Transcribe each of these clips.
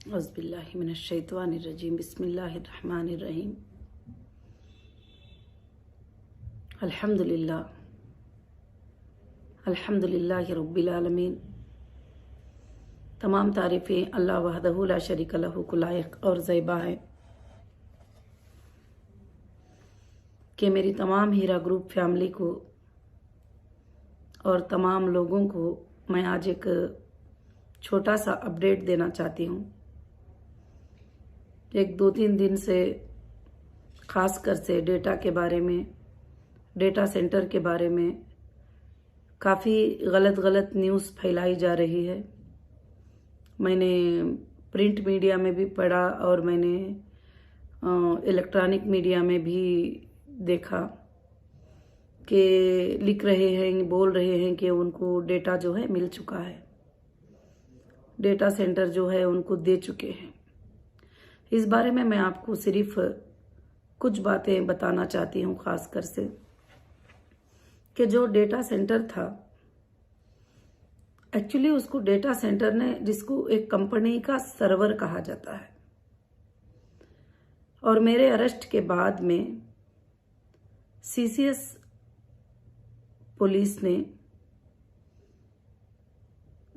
औज़ुबिल्लाहि मिनश्शैतानिर्रजीम बिस्मिल्लाहिर्रहमानिर्रहीम। अल्हम्दुलिल्लाहि रब्बिल आलमीन। तमाम तारीफ़ें अल्लाह वहदहू ला शरीक लहू को लायक और ज़ैबा है कि मेरी तमाम हीरा ग्रुप फैमिली को और तमाम लोगों को मैं आज एक छोटा सा अपडेट देना चाहती हूँ। एक 2-3 दिन से ख़ास कर से डेटा के बारे में, डेटा सेंटर के बारे में काफ़ी गलत न्यूज़ फैलाई जा रही है। मैंने प्रिंट मीडिया में भी पढ़ा और मैंने इलेक्ट्रॉनिक मीडिया में भी देखा कि लिख रहे हैं, बोल रहे हैं कि उनको डेटा जो है मिल चुका है, डेटा सेंटर जो है उनको दे चुके हैं। इस बारे में मैं आपको सिर्फ कुछ बातें बताना चाहती हूँ, खास कर से कि जो डेटा सेंटर था, एक्चुअली उसको डेटा सेंटर ने, जिसको एक कंपनी का सर्वर कहा जाता है, और मेरे अरेस्ट के बाद में सीसीएस पुलिस ने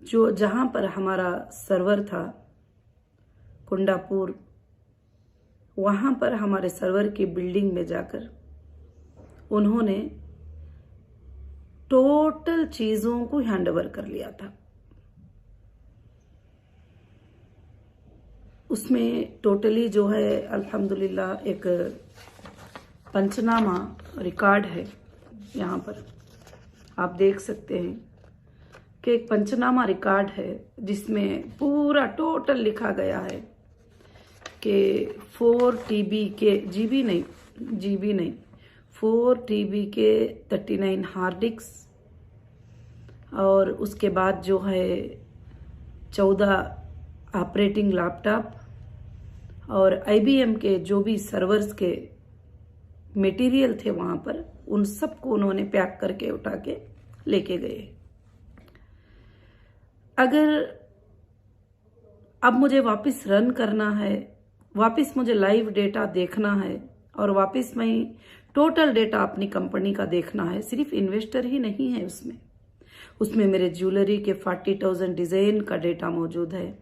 जो जहां पर हमारा सर्वर था कुंडापुर, वहां पर हमारे सर्वर की बिल्डिंग में जाकर उन्होंने टोटल चीजों को हैंडओवर कर लिया था। उसमें टोटली जो है अल्हम्दुलिल्लाह एक पंचनामा रिकॉर्ड है। यहाँ पर आप देख सकते हैं कि एक पंचनामा रिकॉर्ड है जिसमें पूरा टोटल लिखा गया है कि 4 TB के जीबी नहीं 4 TB के 39 हार्ड डिस्क और उसके बाद जो है 14 ऑपरेटिंग लैपटॉप और IBM के जो भी सर्वर्स के मटेरियल थे वहां पर, उन सबको उन्होंने पैक करके उठा के लेके गए। अगर अब मुझे वापस रन करना है, वापस मुझे लाइव डेटा देखना है और वापस मैं टोटल डेटा अपनी कंपनी का देखना है, सिर्फ इन्वेस्टर ही नहीं है उसमें मेरे ज्वेलरी के 40,000 डिजाइन का डेटा मौजूद है,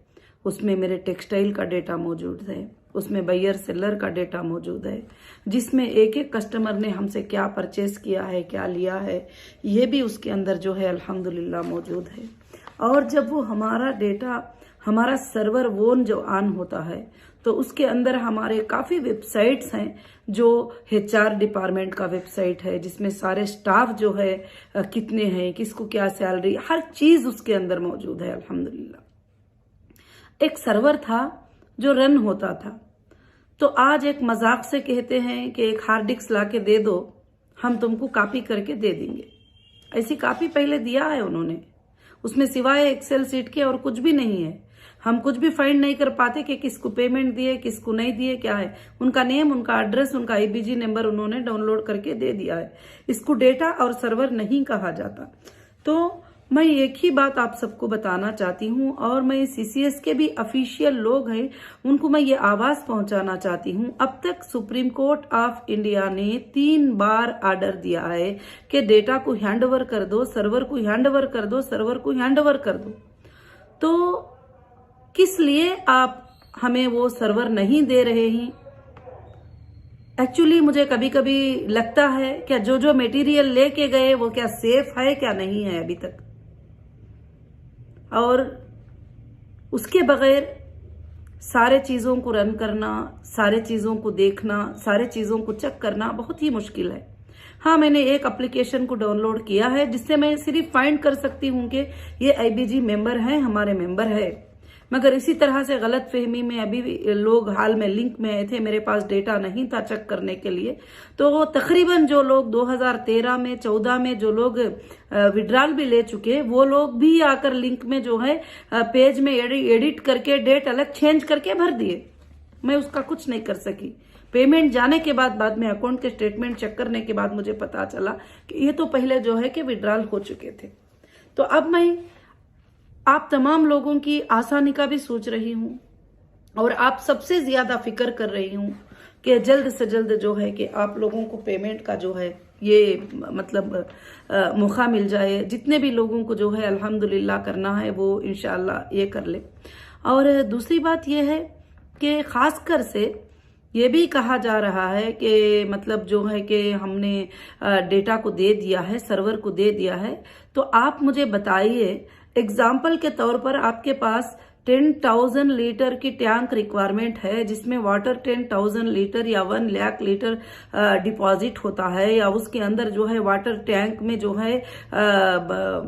उसमें मेरे टेक्सटाइल का डेटा मौजूद है, उसमें बायर सेलर का डेटा मौजूद है, जिसमें एक एक कस्टमर ने हमसे क्या परचेस किया है, क्या लिया है, ये भी उसके अंदर जो है अल्हम्दुलिल्लाह मौजूद है। और जब वो हमारा डेटा, हमारा सर्वर वोन जो ऑन होता है तो उसके अंदर हमारे काफ़ी वेबसाइट्स हैं, जो HR डिपार्टमेंट का वेबसाइट है जिसमें सारे स्टाफ जो है कितने हैं, किसको क्या सैलरी, हर चीज़ उसके अंदर मौजूद है अल्हम्दुलिल्लाह। एक सर्वर था जो रन होता था, तो आज एक मजाक से कहते हैं कि एक हार्ड डिस्क ला के दे दो, हम तुमको कॉपी करके दे देंगे। ऐसी कॉपी पहले दिया है उन्होंने, उसमें सिवाय एक्सेल सीट के और कुछ भी नहीं है। हम कुछ भी फाइंड नहीं कर पाते कि किसको पेमेंट दिए, किसको नहीं दिए, क्या है उनका नेम, उनका एड्रेस, उनका IBG नंबर उन्होंने डाउनलोड करके दे दिया है। इसको डेटा और सर्वर नहीं कहा जाता। तो मैं एक ही बात आप सबको बताना चाहती हूँ, और मैं CCS के भी ऑफिशियल लोग हैं उनको मैं ये आवाज पहुंचाना चाहती हूँ। अब तक सुप्रीम कोर्ट ऑफ इंडिया ने 3 बार ऑर्डर दिया है कि डेटा को हैंडओवर कर दो, सर्वर को हैंडओवर कर दो, सर्वर को हैंडओवर कर दो। तो किस लिए आप हमें वो सर्वर नहीं दे रहे हैं? एक्चुअली मुझे कभी कभी लगता है क्या जो मटेरियल लेके गए वो क्या सेफ है, क्या नहीं है अभी तक, और उसके बगैर सारे चीजों को रन करना, सारे चीजों को देखना, सारे चीजों को चेक करना बहुत ही मुश्किल है। हाँ, मैंने एक एप्लीकेशन को डाउनलोड किया है जिससे मैं सिर्फ फाइंड कर सकती हूँ कि ये IBG मेंबर है, हमारे मेंबर है। मगर इसी तरह से गलत फहमी में अभी भी लोग हाल में लिंक में आए थे, मेरे पास डेटा नहीं था चेक करने के लिए। तो तकरीबन जो लोग 2013 में 14 में जो लोग विड्रॉल भी ले चुके, वो लोग भी आकर लिंक में जो है पेज में एडिट करके डेट अलग चेंज करके भर दिए। मैं उसका कुछ नहीं कर सकी। पेमेंट जाने के बाद में अकाउंट के स्टेटमेंट चेक करने के बाद मुझे पता चला कि ये तो पहले जो है कि विड्रॉल हो चुके थे। तो अब मैं आप तमाम लोगों की आसानी का भी सोच रही हूँ और आप सबसे ज्यादा फिक्र कर रही हूँ कि जल्द से जल्द जो है कि आप लोगों को पेमेंट का जो है ये मतलब मौका मिल जाए। जितने भी लोगों को जो है अल्हम्दुलिल्लाह करना है वो इंशाअल्लाह ये कर ले। और दूसरी बात ये है कि खासकर से ये भी कहा जा रहा है कि मतलब जो है कि हमने डेटा को दे दिया है, सर्वर को दे दिया है। तो आप मुझे बताइए, एग्जाम्पल के तौर पर आपके पास 10,000 लीटर की टैंक रिक्वायरमेंट है, जिसमें वाटर 10,000 लीटर या 1 लाख लीटर डिपॉजिट होता है, या उसके अंदर जो है वाटर टैंक में जो है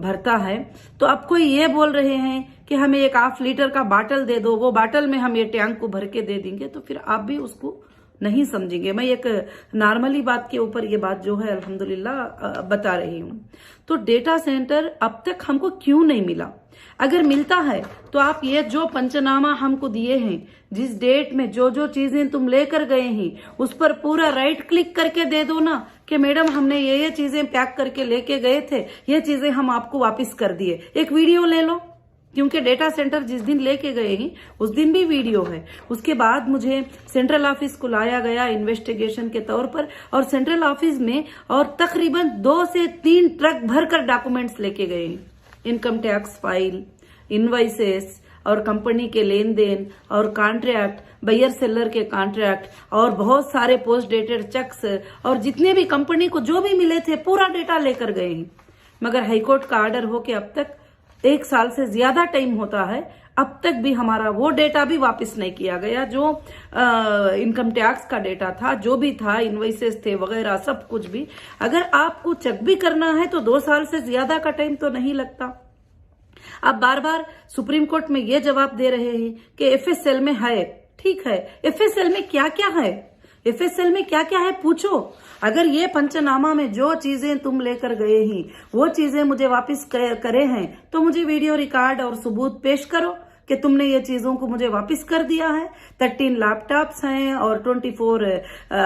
भरता है। तो आप कोई ये बोल रहे हैं कि हमें एक ½ लीटर का बाटल दे दो, वो बाटल में हम ये टैंक को भर के दे देंगे, तो फिर आप भी उसको नहीं समझेंगे। मैं एक नॉर्मली बात के ऊपर ये बात जो है अल्हम्दुलिल्लाह बता रही हूँ। तो डेटा सेंटर अब तक हमको क्यों नहीं मिला? अगर मिलता है तो आप ये जो पंचनामा हमको दिए हैं, जिस डेट में जो जो चीजें तुम लेकर गए हैं, उस पर पूरा राइट क्लिक करके दे दो ना कि मैडम हमने ये चीजें पैक करके लेके गए थे, ये चीजें हम आपको वापस कर दिए। एक वीडियो ले लो, क्योंकि डेटा सेंटर जिस दिन लेके गए हैं उस दिन भी वीडियो है। उसके बाद मुझे सेंट्रल ऑफिस को लाया गया इन्वेस्टिगेशन के तौर पर, और सेंट्रल ऑफिस में और तकरीबन 2 से 3 ट्रक भरकर डॉक्यूमेंट्स लेके गए हैं। इनकम टैक्स फाइल, इनवाइसेस और कंपनी के लेन देन और कॉन्ट्रैक्ट, बायर सेलर के कॉन्ट्रैक्ट और बहुत सारे पोस्ट डेटेड चेक्स और जितने भी कंपनी को जो भी मिले थे पूरा डेटा लेकर गए हैं। मगर हाईकोर्ट का ऑर्डर हो के अब तक 1 साल से ज्यादा टाइम होता है, अब तक भी हमारा वो डेटा भी वापस नहीं किया गया जो इनकम टैक्स का डेटा था, जो भी था, इनवॉइसेस थे वगैरह सब कुछ भी। अगर आपको चेक भी करना है तो 2 साल से ज्यादा का टाइम तो नहीं लगता। आप बार बार सुप्रीम कोर्ट में ये जवाब दे रहे हैं कि एफएसएल में है। ठीक है, एफएसएल में क्या क्या है, एफएसएल में क्या क्या है पूछो। अगर ये पंचनामा में जो चीजें तुम लेकर गए ही वो चीजें मुझे वापस करे हैं तो मुझे वीडियो रिकॉर्ड और सबूत पेश करो कि तुमने ये चीजों को मुझे वापस कर दिया है। 13 लैपटॉप्स हैं और 24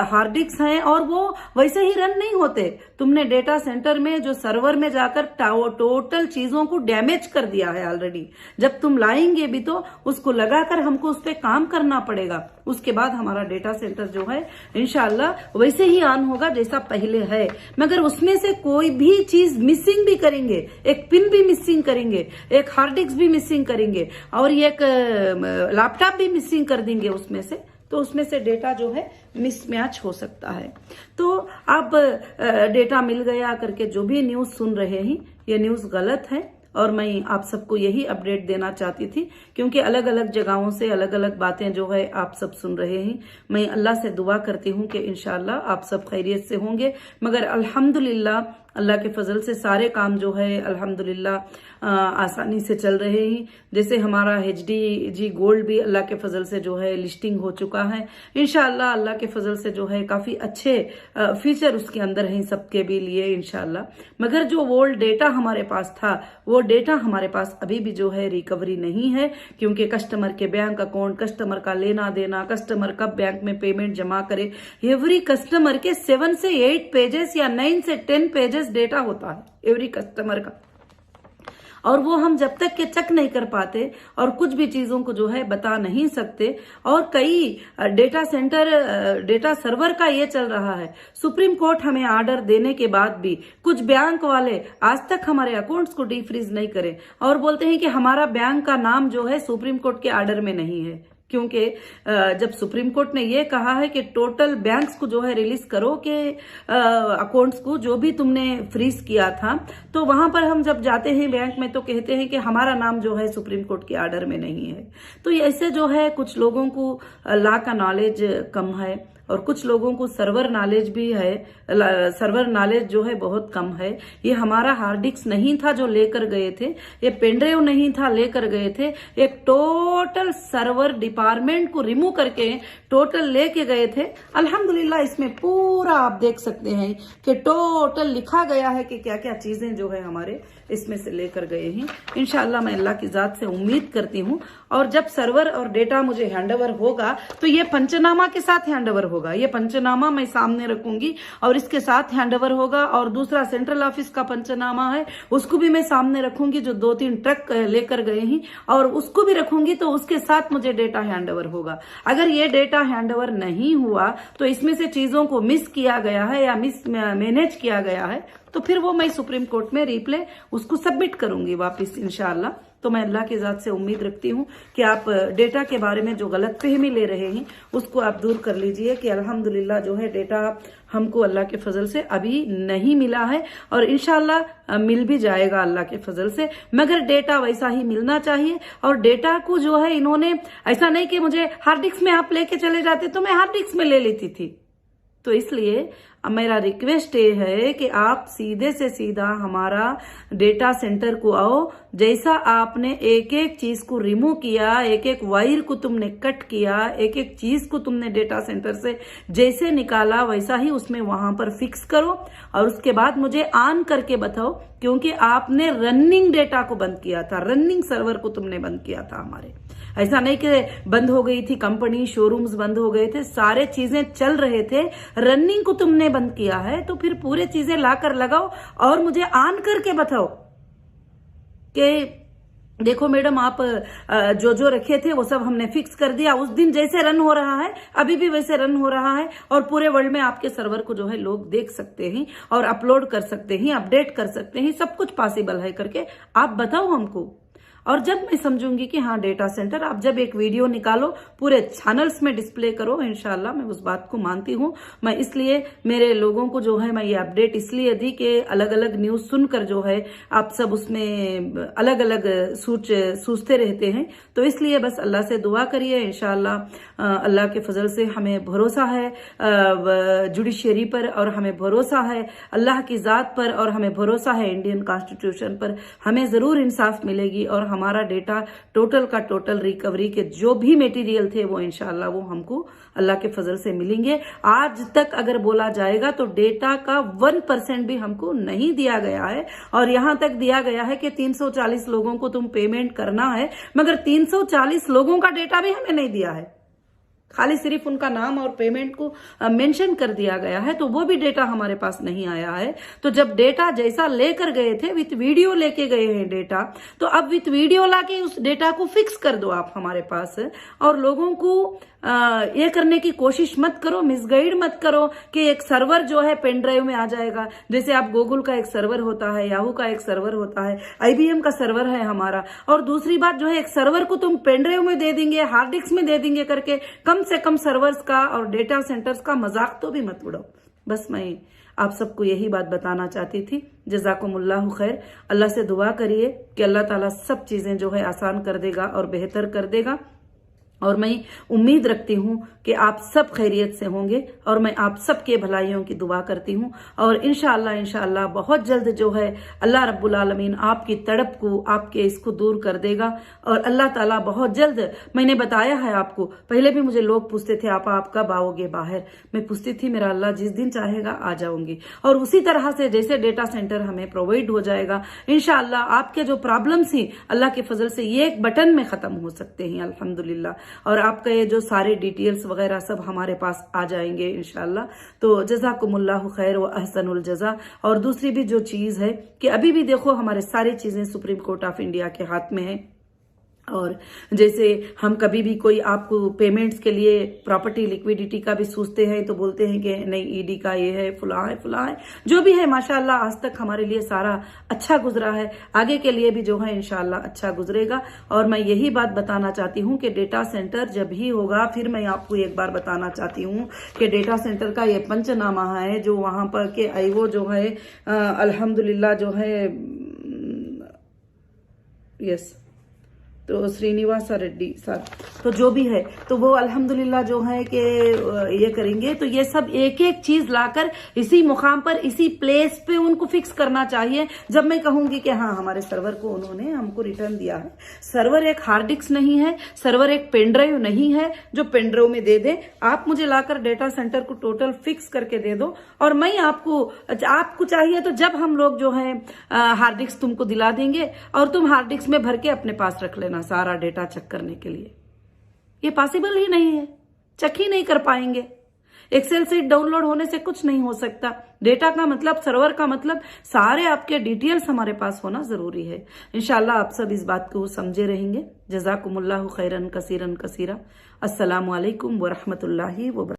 हार्ड डिस्क हैं, और वो वैसे ही रन नहीं होते। तुमने डेटा सेंटर में जो सर्वर में जाकर टोटल चीजों को डैमेज कर दिया है ऑलरेडी। जब तुम लाएंगे भी तो उसको लगाकर हमको उस पर काम करना पड़ेगा। उसके बाद हमारा डेटा सेंटर जो है इंशाल्लाह वैसे ही ऑन होगा जैसा पहले है। मगर उसमें से कोई भी चीज मिसिंग भी करेंगे, एक पिन भी मिसिंग करेंगे, एक हार्ड डिस्क भी मिसिंग करेंगे और एक लैपटॉप भी मिसिंग कर देंगे उसमें से, तो उसमें से डेटा जो है मिसमैच हो सकता है। तो अब डेटा मिल गया करके जो भी न्यूज सुन रहे हैं ये न्यूज गलत है, और मैं आप सबको यही अपडेट देना चाहती थी, क्योंकि अलग अलग जगहों से अलग अलग बातें जो है आप सब सुन रहे हैं। मैं अल्लाह से दुआ करती हूँ कि इंशाल्लाह आप सब खैरियत से होंगे। मगर अल्हम्दुलिल्लाह अल्लाह के फजल से सारे काम जो है अल्हम्दुलिल्लाह आसानी से चल रहे हैं। जैसे हमारा HDG गोल्ड भी अल्लाह के फजल से जो है लिस्टिंग हो चुका है। इंशाअल्लाह अल्लाह के फजल से जो है काफी अच्छे फीचर उसके अंदर हैं सबके भी लिए इंशाअल्लाह। मगर जो ओल्ड डेटा हमारे पास था वो डेटा हमारे पास अभी भी जो है रिकवरी नहीं है, क्योंकि कस्टमर के बैंक अकाउंट, कस्टमर का लेना देना, कस्टमर कब बैंक में पेमेंट जमा करे, एवरी कस्टमर के 7 से 8 पेजेस या 9 से 10 पेजेस डेटा होता है एवरी कस्टमर का, और वो हम जब तक के चेक नहीं कर पाते और कुछ भी चीजों को जो है बता नहीं सकते। और कई डेटा सेंटर डेटा सर्वर का ये चल रहा है, सुप्रीम कोर्ट हमें ऑर्डर देने के बाद भी कुछ बैंक वाले आज तक हमारे अकाउंट्स को डीफ्रीज नहीं करे और बोलते हैं कि हमारा बैंक का नाम जो है सुप्रीम कोर्ट के ऑर्डर में नहीं है। क्योंकि जब सुप्रीम कोर्ट ने ये कहा है कि टोटल बैंक्स को जो है रिलीज करो के अकाउंट्स को जो भी तुमने फ्रीज किया था, तो वहां पर हम जब जाते हैं बैंक में तो कहते हैं कि हमारा नाम जो है सुप्रीम कोर्ट के ऑर्डर में नहीं है। तो ऐसे जो है कुछ लोगों को लॉ का नॉलेज कम है और कुछ लोगों को सर्वर नॉलेज भी है, सर्वर नॉलेज जो है बहुत कम है। ये हमारा हार्ड डिस्क नहीं था जो लेकर गए थे, ये पेनड्राइव नहीं था लेकर गए थे, एक टोटल सर्वर डिपार्टमेंट को रिमूव करके टोटल लेके गए थे। अल्हम्दुलिल्लाह इसमें पूरा आप देख सकते हैं कि टोटल लिखा गया है कि क्या क्या चीजें जो है हमारे इसमें से लेकर गए हैं। इंशाअल्लाह मैं अल्लाह की जात से उम्मीद करती हूँ, और जब सर्वर और डेटा मुझे हैंडओवर होगा तो ये पंचनामा के साथ हैंडओवर होगा। ये पंचनामा मैं सामने रखूंगी और इसके साथ हैंडओवर होगा, और दूसरा सेंट्रल ऑफिस का पंचनामा है उसको भी मैं सामने रखूंगी, जो 2-3 ट्रक लेकर गए हैं, और उसको भी रखूंगी, तो उसके साथ मुझे डेटा हैंडओवर होगा। अगर ये डेटा हैंडओवर नहीं हुआ तो इसमें से चीजों को मिस किया गया है या मिस मैनेज किया गया है, तो फिर वो मैं सुप्रीम कोर्ट में रिप्ले उसको सबमिट करूंगी वापस इंशाअल्लाह। तो मैं अल्लाह की जात से उम्मीद रखती हूँ कि आप डेटा के बारे में जो गलतफहमी ले रहे हैं उसको आप दूर कर लीजिए, कि अल्हम्दुलिल्लाह जो है डेटा हमको अल्लाह के फजल से अभी नहीं मिला है, और इंशाअल्लाह मिल भी जाएगा अल्लाह के फजल से, मगर डेटा वैसा ही मिलना चाहिए। और डेटा को जो है इन्होंने ऐसा नहीं कि मुझे हार्ड डिस्क में आप लेके चले जाते तो मैं हार्ड डिस्क में ले लेती थी। तो इसलिए मेरा रिक्वेस्ट ये है कि आप सीधे से सीधा हमारा डेटा सेंटर को आओ। जैसा आपने एक एक चीज को रिमूव किया, एक एक वायर को तुमने कट किया, एक एक चीज को तुमने डेटा सेंटर से जैसे निकाला, वैसा ही उसमें वहां पर फिक्स करो, और उसके बाद मुझे ऑन करके बताओ, क्योंकि आपने रनिंग डेटा को बंद किया था, रनिंग सर्वर को तुमने बंद किया था हमारे। ऐसा नहीं कि बंद हो गई थी कंपनी, शोरूम्स बंद हो गए थे, सारे चीजें चल रहे थे, रनिंग को तुमने बंद किया है। तो फिर पूरे चीजें लाकर लगाओ और मुझे ऑन करके बताओ कि देखो मैडम, आप जो जो रखे थे वो सब हमने फिक्स कर दिया। उस दिन जैसे रन हो रहा है अभी भी वैसे रन हो रहा है, और पूरे वर्ल्ड में आपके सर्वर को जो है लोग देख सकते हैं और अपलोड कर सकते हैं, अपडेट कर सकते हैं, सब कुछ पॉसिबल है करके आप बताओ हमको। और जब मैं समझूंगी कि हाँ डेटा सेंटर, आप जब एक वीडियो निकालो पूरे चैनल्स में डिस्प्ले करो, इंशाल्लाह मैं उस बात को मानती हूँ। मैं इसलिए मेरे लोगों को जो है मैं ये अपडेट इसलिए दी कि अलग अलग न्यूज सुनकर जो है आप सब उसमें अलग अलग सोचते रहते हैं। तो इसलिए बस अल्लाह से दुआ करिए, इंशाल्लाह अल्लाह के फजल से हमें भरोसा है जुडिशरी पर, और हमें भरोसा है अल्लाह की जात पर, और हमें भरोसा है इंडियन कॉन्स्टिट्यूशन पर। हमें जरूर इंसाफ मिलेगी, और हमारा डेटा टोटल का टोटल रिकवरी के जो भी मटेरियल थे वो इंशाल्लाह वो हमको अल्लाह के फजल से मिलेंगे। आज तक अगर बोला जाएगा तो डेटा का 1% भी हमको नहीं दिया गया है, और यहां तक दिया गया है कि 340 लोगों को तुम पेमेंट करना है, मगर 340 लोगों का डेटा भी हमें नहीं दिया है, खाली सिर्फ उनका नाम और पेमेंट को मेंशन कर दिया गया है, तो वो भी डेटा हमारे पास नहीं आया है। तो जब डेटा जैसा लेकर गए थे, विथ वीडियो लेके गए हैं डेटा, तो अब विथ वीडियो लाके उस डेटा को फिक्स कर दो आप हमारे पास, और लोगों को ये करने की कोशिश मत करो, मिसगाइड मत करो कि एक सर्वर जो है पेन ड्राइव में आ जाएगा। जैसे आप गूगल का एक सर्वर होता है, याहू का एक सर्वर होता है, IBM का सर्वर है हमारा, और दूसरी बात जो है एक सर्वर को तुम पेन ड्राइव में दे देंगे, हार्ड डिस्क में दे देंगे करके कम से कम सर्वर्स का और डेटा सेंटर्स का मजाक तो भी मत उड़ाओ। बस मैं आप सबको यही बात बताना चाहती थी। जज़ाकुमुल्लाहु खैर। अल्लाह से दुआ करिए कि अल्लाह ताला सब चीजें जो है आसान कर देगा और बेहतर कर देगा, और मैं उम्मीद रखती हूँ कि आप सब खैरियत से होंगे, और मैं आप सबके भलाइयों की दुआ करती हूँ। और इंशाअल्लाह बहुत जल्द जो है अल्लाह रब्बुल आलमीन आपकी तड़प को, आपके इसको दूर कर देगा, और अल्लाह ताला बहुत जल्द, मैंने बताया है आपको, पहले भी मुझे लोग पूछते थे आप कब आओगे बाहर, मैं पूछती थी मेरा अल्लाह जिस दिन चाहेगा आ जाऊंगी। और उसी तरह से जैसे डेटा सेंटर हमें प्रोवाइड हो जाएगा, इंशाअल्लाह आपके जो प्रॉब्लम्स हैं अल्लाह के फजल से ये एक बटन में खत्म हो सकते हैं अल्हम्दुलिल्लाह, और आपका ये जो सारे डिटेल्स वगैरह सब हमारे पास आ जाएंगे इंशाल्लाह। तो जज़ाकुमुल्लाहु खैर व अहसनुल जज़ा। और दूसरी भी जो चीज है कि अभी भी देखो हमारे सारी चीजें सुप्रीम कोर्ट ऑफ इंडिया के हाथ में है, और जैसे हम कभी भी कोई आपको पेमेंट्स के लिए प्रॉपर्टी लिक्विडिटी का भी सोचते हैं तो बोलते हैं कि नहीं ईडी का ये है, फुला है, जो भी है माशाल्लाह आज तक हमारे लिए सारा अच्छा गुजरा है, आगे के लिए भी जो है इंशाल्लाह अच्छा गुजरेगा। और मैं यही बात बताना चाहती हूँ कि डेटा सेंटर जब ही होगा, फिर मैं आपको एक बार बताना चाहती हूँ कि डेटा सेंटर का ये पंचनामा है जो वहां पर के आईओ जो है अल्हम्दुलिल्लाह जो है यस, तो श्रीनिवास रेड्डी सर, तो जो भी है तो वो अल्हम्दुलिल्लाह जो है कि ये करेंगे। तो ये सब एक एक चीज लाकर इसी मुकाम पर इसी प्लेस पे उनको फिक्स करना चाहिए। जब मैं कहूंगी कि हाँ हमारे सर्वर को उन्होंने हमको रिटर्न दिया है, सर्वर एक हार्ड डिस्क नहीं है, सर्वर एक पेन ड्राइव नहीं है जो पेन ड्राइव में दे दे। आप मुझे लाकर डेटा सेंटर को टोटल फिक्स करके दे दो और मैं आपको चाहिए तो जब हम लोग जो है हार्ड डिस्क तुमको दिला देंगे और तुम हार्ड डिस्क में भर के अपने पास रख लेना सारा डेटा चेक करने के लिए। ये पॉसिबल ही नहीं है, चेक ही नहीं कर पाएंगे। एक्सेल सीट डाउनलोड होने से कुछ नहीं हो सकता। डेटा का मतलब, सर्वर का मतलब सारे आपके डिटेल्स हमारे पास होना जरूरी है। इंशाल्लाह आप सब इस बात को समझे रहेंगे। जज़ाकुमुल्लाहु खैरन कसीरन कसीरा। अस्सलामु अलैकुम व रहमतुल्लाहि व बरकातहू।